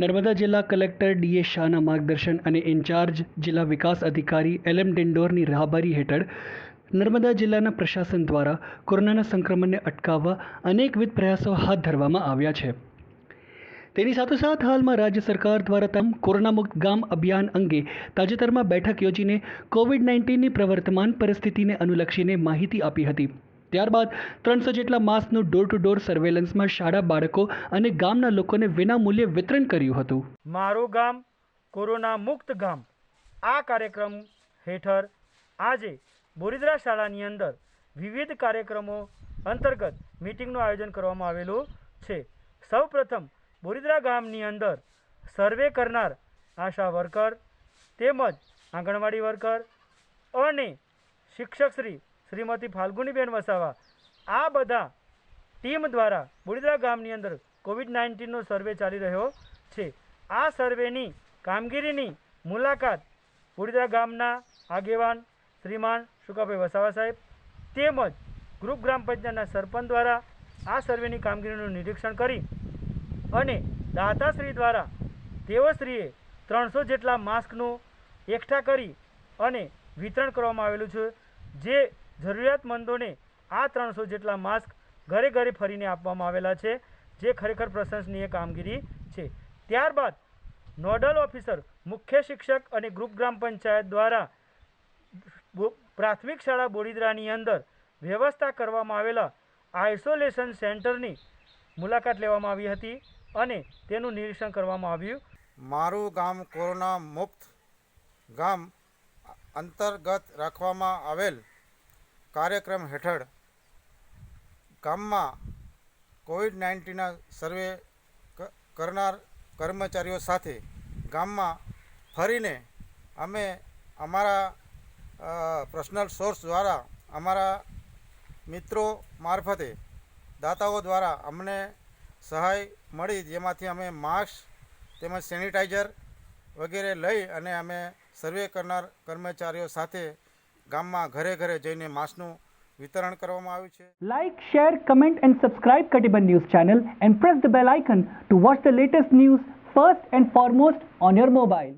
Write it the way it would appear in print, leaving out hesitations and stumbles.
નર્મદા જિલ્લા collector DA શાહના માર્ગદર્શન અને ઇન્ચાર્જ જિલ્લા વિકાસ અધિકારી એલએમ ડિંડોરની રાહબરી હેઠળ નર્મદા જિલ્લાના પ્રશાસન દ્વારા કોરોનાના સંક્રમણને અટકાવવા અનેકવિધ પ્રયાસો હાથ ધરવામાં આવ્યા છે. તેની સાથોસાથ હાલમાં રાજ્ય સરકાર દ્વારા કોરોના મુક્ત ગામ અભિયાન અંગે તાજેતરમાં બેઠક યોજીને કોવિડ-19ની પ્રવર્તમાન પરિસ્થિતિને અનુલક્ષીને માહિતી આપી હતી. ત્યારબાદ 300 જેટલા માસ્કનું ડોર ટુ ડોર સર્વેલન્સમાં શાળા બાળકો અને ગામના લોકોને વિનામૂલ્યે વિતરણ કર્યું હતું. મારું ગામ કોરોના મુક્ત ગામ આ કાર્યક્રમ હેઠળ આજે બોરીદ્રા શાળાની અંદર વિવિધ કાર્યક્રમો અંતર્ગત મીટિંગનું આયોજન કરવામાં આવેલું છે. સૌપ્રથમ બોરીદ્રા ગામની અંદર સર્વે કરનાર આશા વર્કર તેમજ આંગણવાડી વર્કર અને શિક્ષક શ્રીમતી ફાલ્ગુનીબેન વસાવા આ બધા ટીમ દ્વારા બોરીદ્રા ગામની અંદર કોવિડ-19નો સર્વે ચાલી રહ્યો છે. આ સર્વેની કામગીરીની મુલાકાત બોરીદ્રા ગામના આગેવાન શ્રીમાન શુકાભાઈ વસાવા સાહેબ તેમજ ગ્રુપ ગ્રામ પંચાયતના સરપંચ દ્વારા આ સર્વેની કામગીરીનું નિરીક્ષણ કરી અને દાતાશ્રી દ્વારા તેઓશ્રીએ 300 જેટલા માસ્કનું એકઠા કરી અને વિતરણ કરવામાં આવેલું છે. જે જરૂરિયાતમંદોને આ 300 જેટલા માસ્ક ઘરે ઘરે ફરીને આપવામાં આવેલા છે, જે ખરેખર પ્રશંસનીય કામગીરી છે. ત્યારબાદ નોડલ ઓફિસર મુખ્ય શિક્ષક અને ગ્રુપ ગ્રામ પંચાયત દ્વારા પ્રાથમિક શાળા બોરીદ્રાની અંદર વ્યવસ્થા કરવામાં આવેલા આઇસોલેશન સેન્ટરની મુલાકાત લેવામાં આવી હતી અને તેનું નિરીક્ષણ કરવામાં આવ્યું. મારું ગામ કોરોના મુક્ત ગામ અંતર્ગત રાખવામાં આવેલ કાર્યક્રમ હેઠળ ગામમાં કોવિડ-19ના સર્વે કરનાર કર્મચારીઓ સાથે ગામમાં ફરીને અમે અમારા પર્સનલ સોર્સ દ્વારા અમારા મિત્રો મારફતે દાતાઓ દ્વારા અમને સહાય મળી, જેમાંથી અમે માસ્ક તેમજ સેનિટાઈઝર વગેરે લઈ અને અમે સર્વે કરનાર કર્મચારીઓ સાથે ગામમાં ઘરે ઘરે જઈને માસ્કનું વિતરણ કરવામાં આવ્યું છે. Like, share, comment and subscribe Katiban News channel and press the bell icon to watch the latest news first and foremost on your mobile.